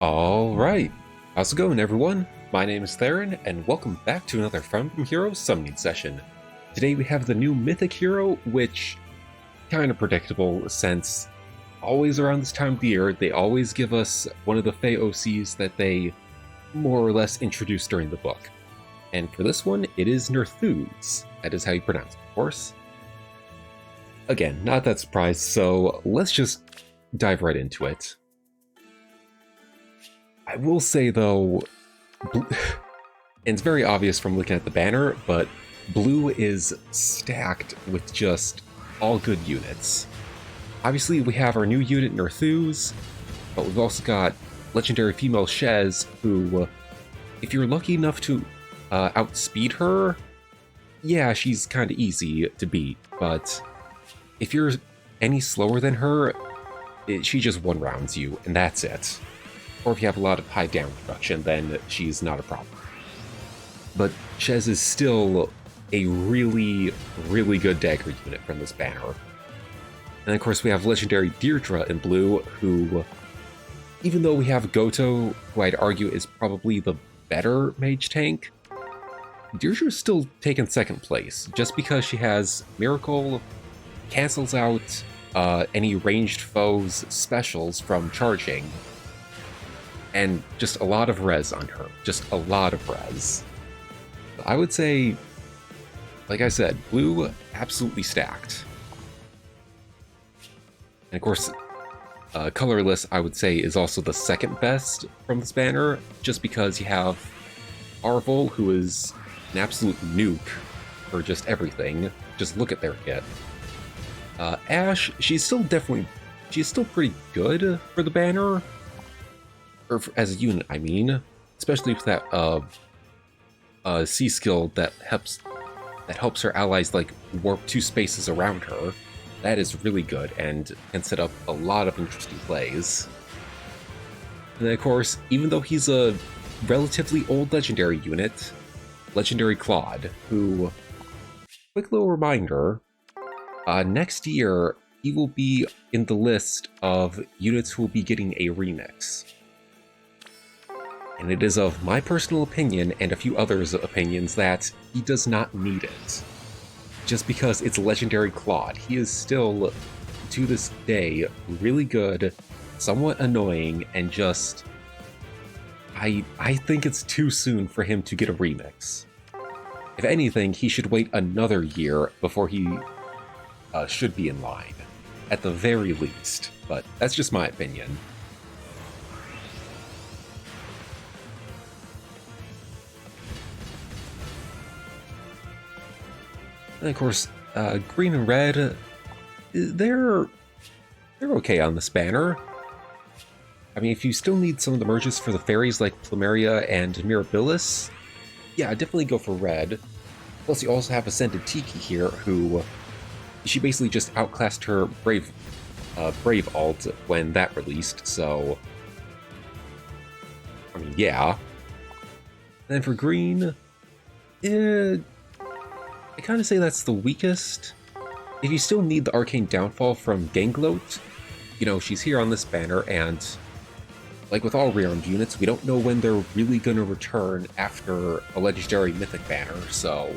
Alright, how's it going everyone? My name is Theron, and welcome back to another From Heroes summoning session. Today we have the new Mythic hero, which kind of predictable since always around this time of the year, they always give us one of the Fey OCs that they more or less introduced during the book. And for this one, it is Nerthuz. That is how you pronounce it, of course. Again, not that surprised, so let's just dive right into it. I will say though, and it's very obvious from looking at the banner, but blue is stacked with just all good units. Obviously we have our new unit Nerthuz, but we've also got legendary female Shez, who, if you're lucky enough to outspeed her, yeah, she's kind of easy to beat, but if you're any slower than her, she just one-rounds you, and that's it. Or if you have a lot of high damage reduction, then she's not a problem. But Shez is still a really, really good dagger unit from this banner. And of course we have legendary Deirdre in blue, who, even though we have Goto, who I'd argue is probably the better mage tank, Deirdre's still taking second place, just because she has Miracle, cancels out any ranged foes' specials from charging, and just a lot of res on her. Just a lot of res. I would say, like I said, blue absolutely stacked. And of course, colorless, I would say, is also the second best from this banner, just because you have Arvel, who is an absolute nuke for just everything. Just look at their kit. Ashe, she's still pretty good for the banner, or as a unit, I mean, especially with that C skill that helps her allies like warp 2 spaces around her. That is really good and can set up a lot of interesting plays. And then of course, even though he's a relatively old legendary unit, legendary Claude, who, quick little reminder, next year he will be in the list of units who will be getting a remix. And it is of my personal opinion, and a few others' opinions, that he does not need it. Just because it's legendary Claude, he is still, to this day, really good, somewhat annoying, and just... I think it's too soon for him to get a remix. If anything, he should wait another year before he should be in line, at the very least, but that's just my opinion. And of course, green and red, they're okay on this banner. I mean, if you still need some of the merges for the fairies like Plumeria and Mirabilis, yeah, definitely go for red. Plus, you also have Ascended Tiki here, who she basically just outclassed her Brave alt when that released. So, I mean, yeah. And then for green, I kind of say that's the weakest. If you still need the Arcane Downfall from Ganglot, you know, she's here on this banner, and like with all rearmed units, we don't know when they're really going to return after a legendary Mythic banner, so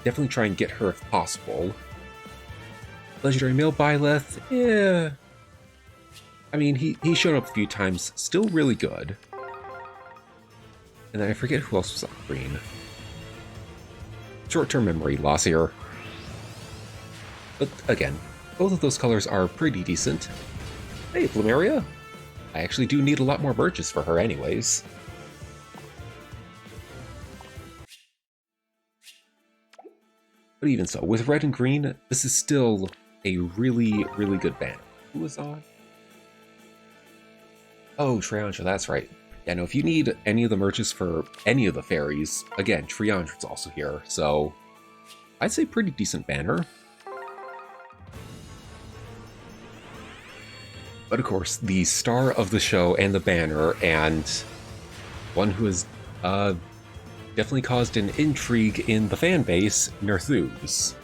definitely try and get her if possible. Legendary Male Byleth, yeah. I mean, he showed up a few times, still really good. And then I forget who else was on green. Short-term memory loss here. But again, both of those colors are pretty decent. Hey, Plumeria! I actually do need a lot more merges for her anyways. But even so, with red and green, this is still a really, really good banner. Who was on? Oh, Triandra, that's right. Yeah, no, if you need any of the merges for any of the fairies, again, Triandra's also here, so I'd say pretty decent banner. But of course, the star of the show and the banner, and one who has definitely caused an intrigue in the fan base, Nerthuz.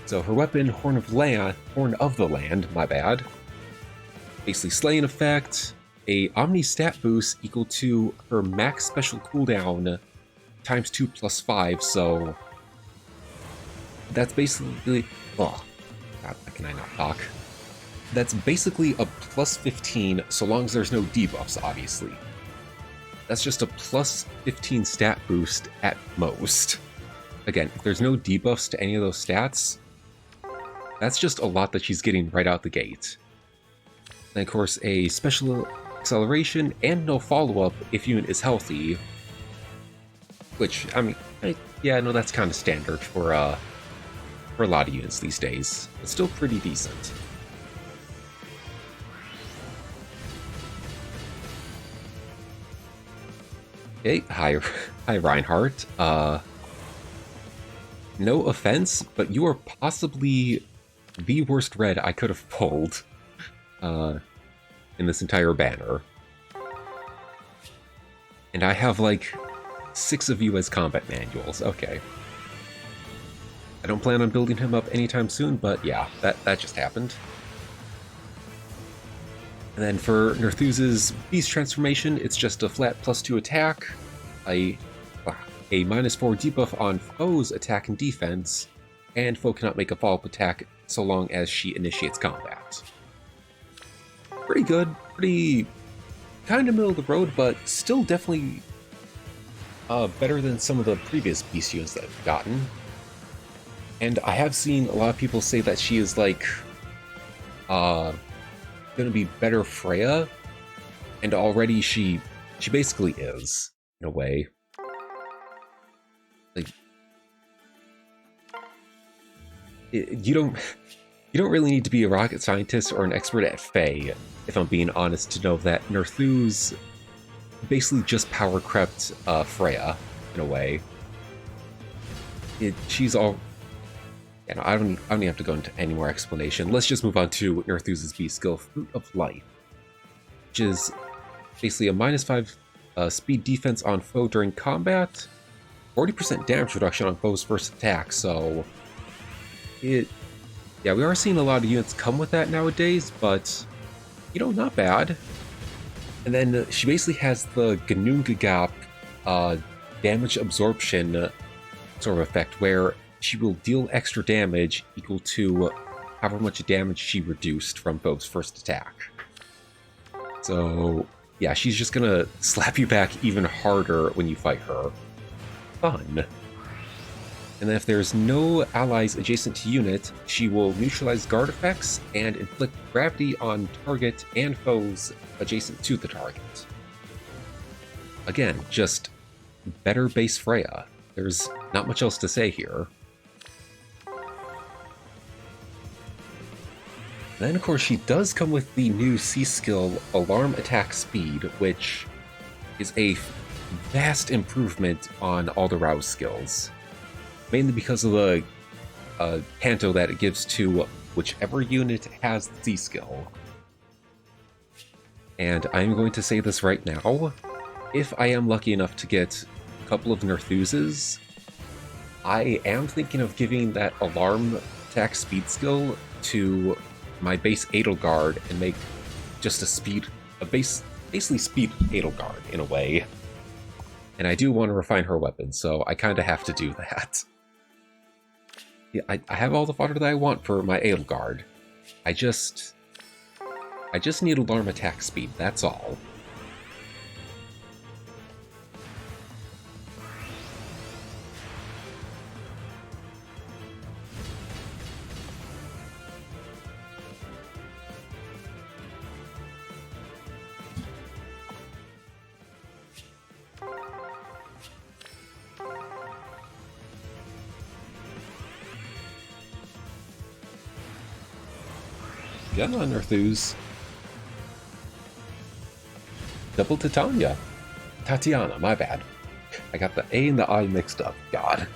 So her weapon, Horn of the Land, my bad. Basically slaying effect, a Omni stat boost equal to her max special cooldown times 2 plus 5, so that's basically... Oh, God, can I not talk? That's basically a plus 15, so long as there's no debuffs, obviously. That's just a plus 15 stat boost at most. Again, if there's no debuffs to any of those stats, that's just a lot that she's getting right out the gate. And of course, a special acceleration and no follow-up if unit is healthy. Which, I mean, yeah, no, that's kind of standard for a lot of units these days. It's still pretty decent. Hey, hi Reinhardt. No offense, but you are possibly the worst red I could have pulled in this entire banner. And I have like 6 of you as combat manuals. Okay. I don't plan on building him up anytime soon, but yeah, that just happened. And then for Nerthuz's Beast Transformation, it's just a flat +2 attack, a -4 debuff on foes' attack and defense, and foe cannot make a follow-up attack so long as she initiates combat. Pretty good, pretty kind of middle of the road, but still definitely better than some of the previous Beast units that I've gotten. And I have seen a lot of people say that she is like gonna be better Freyja, and already she basically is, in a way. Like, you don't really need to be a rocket scientist or an expert at Fey, if I'm being honest, to know that Nerthuz basically just power crept Freyja, in a way. She's all... Yeah, no, I don't even have to go into any more explanation. Let's just move on to Nerthuz's Beast skill, Fruit of Life, which is basically a -5 speed defense on foe during combat, 40% damage reduction on foe's first attack, so yeah, we are seeing a lot of units come with that nowadays, but, you know, not bad. And then she basically has the Gnungagap damage absorption sort of effect, where she will deal extra damage equal to however much damage she reduced from foe's first attack. So, yeah, she's just gonna slap you back even harder when you fight her. Fun. And then if there's no allies adjacent to unit, she will neutralize guard effects and inflict gravity on target and foes adjacent to the target. Again, just better base Freyja. There's not much else to say here. Then, of course, she does come with the new C skill, Alarm Attack Speed, which is a vast improvement on all the Rouse skills. Mainly because of the Panto that it gives to whichever unit has the C skill. And I'm going to say this right now. If I am lucky enough to get a couple of Nerthuzes, I am thinking of giving that Alarm Attack Speed skill to my base Edelgard and make just basically speed Edelgard in a way. And I do want to refine her weapon, so I kind of have to do that. Yeah, I have all the fodder that I want for my Edelgard. I just need Alarm Attack Speed, that's all. Get on, Nerthuz. Double Titania. Tatiana, my bad. I got the A and the I mixed up. God.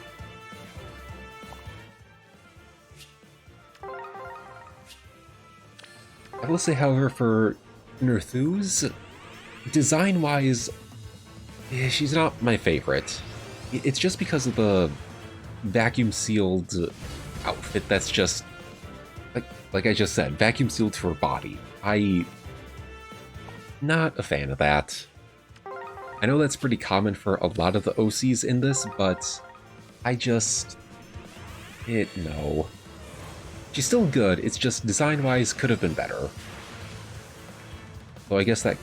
I will say, however, for Nerthuz, design-wise, she's not my favorite. It's just because of the vacuum-sealed outfit that's just... Like I just said, vacuum sealed to her body. not a fan of that. I know that's pretty common for a lot of the OCs in this, but no. She's still good, it's just design-wise could have been better. So I guess that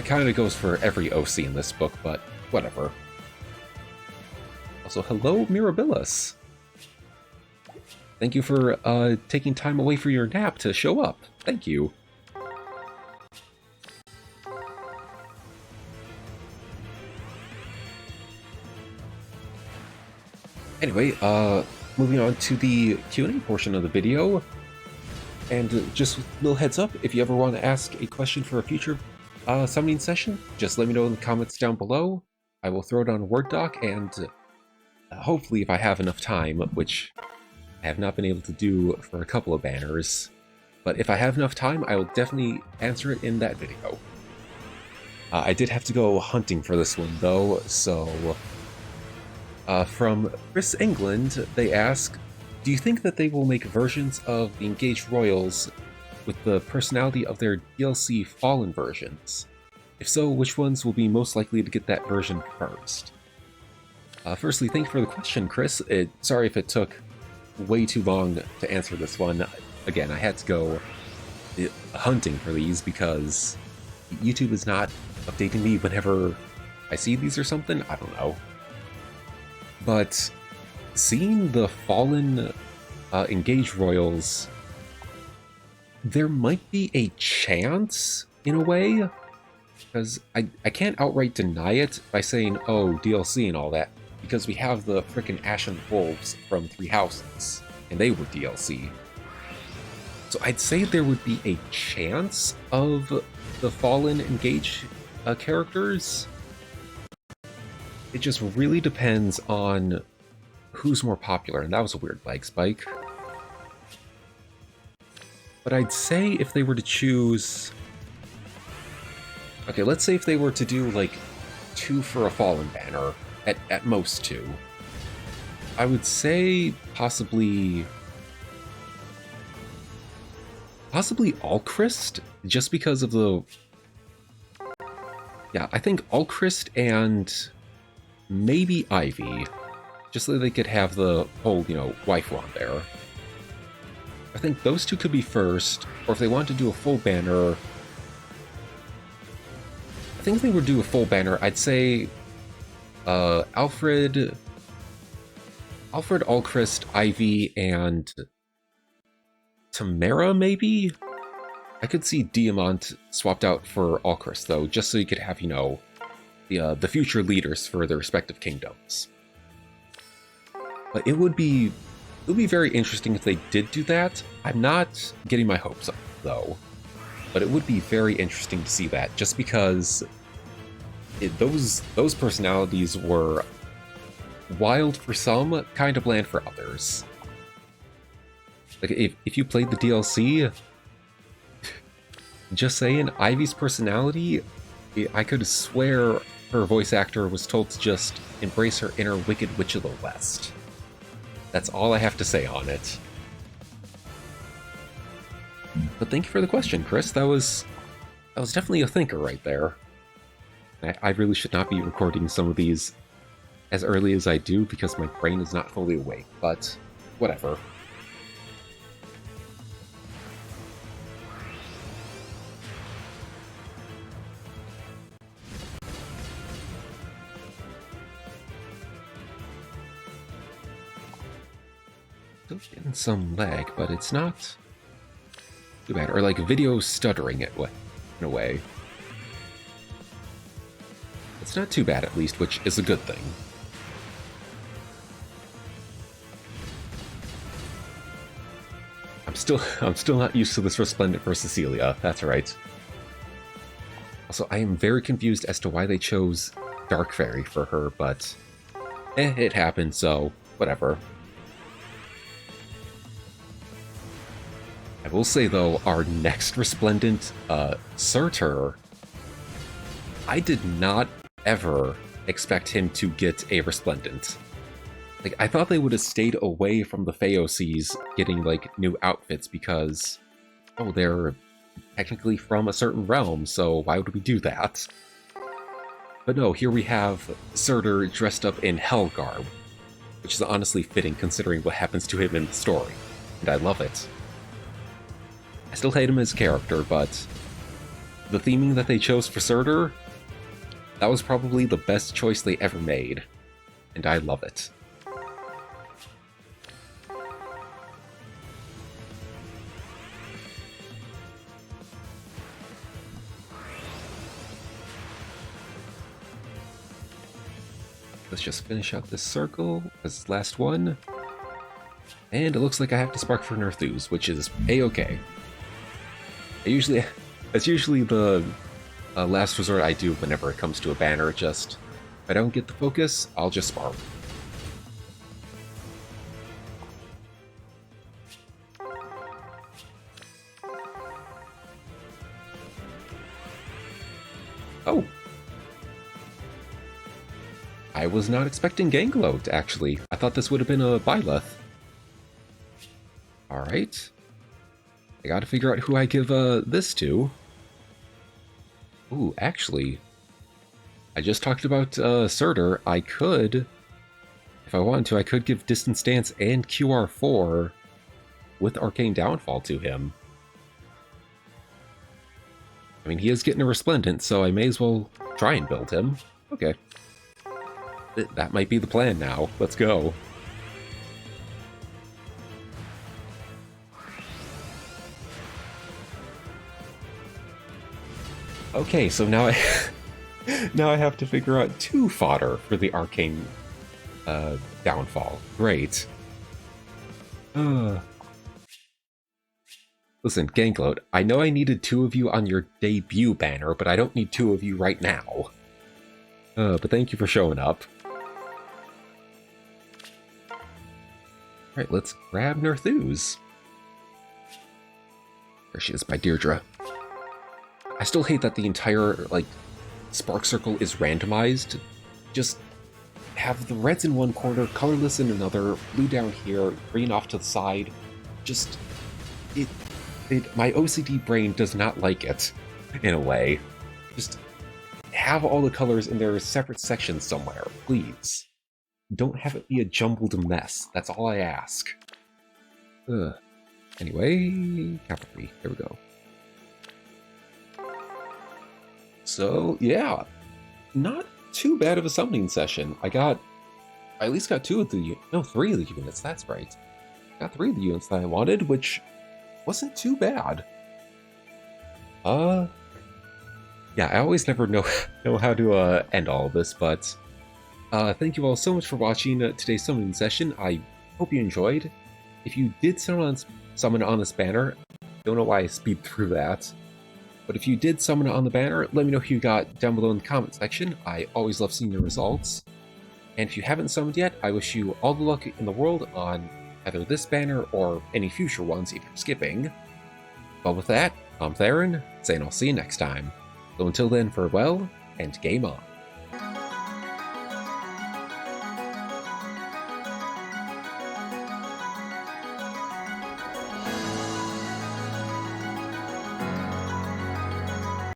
kind of goes for every OC in this book, but whatever. Also, hello, Mirabilis! Thank you for taking time away for your nap to show up. Thank you. Anyway, moving on to the Q&A portion of the video. And just a little heads up, if you ever want to ask a question for a future summoning session, just let me know in the comments down below. I will throw it on a Word doc, and hopefully if I have enough time, which I have not been able to do for a couple of banners, but if I have enough time, I will definitely answer it in that video. I did have to go hunting for this one though, so from Chris England, they ask, do you think that they will make versions of the Engaged Royals with the personality of their DLC Fallen versions? If so, which ones will be most likely to get that version first? Firstly, thank you for the question, Chris. Sorry if it took way too long to answer this one. Again, I had to go hunting for these because YouTube is not updating me whenever I see these or something. I don't know. But seeing the Fallen Engaged Royals, there might be a chance, in a way, because I can't outright deny it by saying, oh, DLC and all that, because we have the frickin' Ashen Wolves from Three Houses, and they were DLC. So I'd say there would be a chance of the Fallen Engaged characters. It just really depends on who's more popular, and that was a weird lag spike. But I'd say if they were to choose... Okay, let's say if they were to do, like, 2 for a Fallen banner, at most 2. I would say possibly Alchrist, just because of the... Yeah, I think Alchrist and maybe Ivy, just so they could have the whole, wife wand there. I think those 2 could be first, or if they want to do a full banner... I think if they would do a full banner, I'd say Alfred, Alchrist, Ivy, and Tamara, maybe? I could see Diamant swapped out for Alchrist, though, just so you could have, the future leaders for their respective kingdoms. But it would be very interesting if they did do that. I'm not getting my hopes up, though. But it would be very interesting to see that, just because those personalities were wild for some, kind of bland for others. Like, if you played the DLC, just saying, Ivy's personality, I could swear her voice actor was told to just embrace her inner Wicked Witch of the West. That's all I have to say on it. But thank you for the question, Chris. That was definitely a thinker right there. I really should not be recording some of these as early as I do because my brain is not fully awake, but whatever. Still getting some lag, but it's not too bad. Or like video stuttering in a way. It's not too bad, at least, which is a good thing. I'm still not used to this Resplendent for Cecilia. That's right. Also, I am very confused as to why they chose Dark Fairy for her, but it happened, so whatever. I will say, though, our next Resplendent, Surtur, I did not ever expect him to get a Resplendent. Like, I thought they would have stayed away from the Feoces getting, like, new outfits because, oh, they're technically from a certain realm, so why would we do that? But no, here we have Surtur dressed up in Hell garb, which is honestly fitting considering what happens to him in the story, and I love it. I still hate him as a character, but the theming that they chose for Surtur, that was probably the best choice they ever made, and I love it. Let's just finish out this circle as last one. And it looks like I have to spark for Nerthuz, which is a-okay. That's usually the last resort I do whenever it comes to a banner. Just, if I don't get the focus, I'll just spark. Oh! I was not expecting Ganglode, actually. I thought this would have been a Byleth. Alright. I gotta figure out who I give this to. Ooh, actually, I just talked about Surtur. I could, if I wanted to, I could give Distance Dance and QR4 with Arcane Downfall to him. I mean, he is getting a Resplendent, so I may as well try and build him. Okay. That might be the plan now. Let's go. Okay, so now I have to figure out 2 fodder for the Arcane Downfall. Great. Listen, Ganglode, I know I needed 2 of you on your debut banner, but I don't need 2 of you right now. But thank you for showing up. Alright, let's grab Nerthuz. There she is, by Deirdre. I still hate that the entire, like, spark circle is randomized. Just have the reds in one corner, colorless in another, blue down here, green off to the side. Just, my OCD brain does not like it, in a way. Just have all the colors in their separate sections somewhere, please. Don't have it be a jumbled mess. That's all I ask. Anyway, cavalry. There we go. So, yeah. Not too bad of a summoning session. I at least got 3 of the units, that's right. Got 3 of the units that I wanted, which wasn't too bad. Yeah, I always never know how to end all of this, but thank you all so much for watching today's summoning session. I hope you enjoyed. If you did summon on this banner, don't know why I speed through that, but if you did summon on the banner, let me know who you got down below in the comment section. I always love seeing your results. And if you haven't summoned yet, I wish you all the luck in the world on either this banner or any future ones if you're skipping. But with that, I'm Theron, saying I'll see you next time. So until then, farewell, and game on.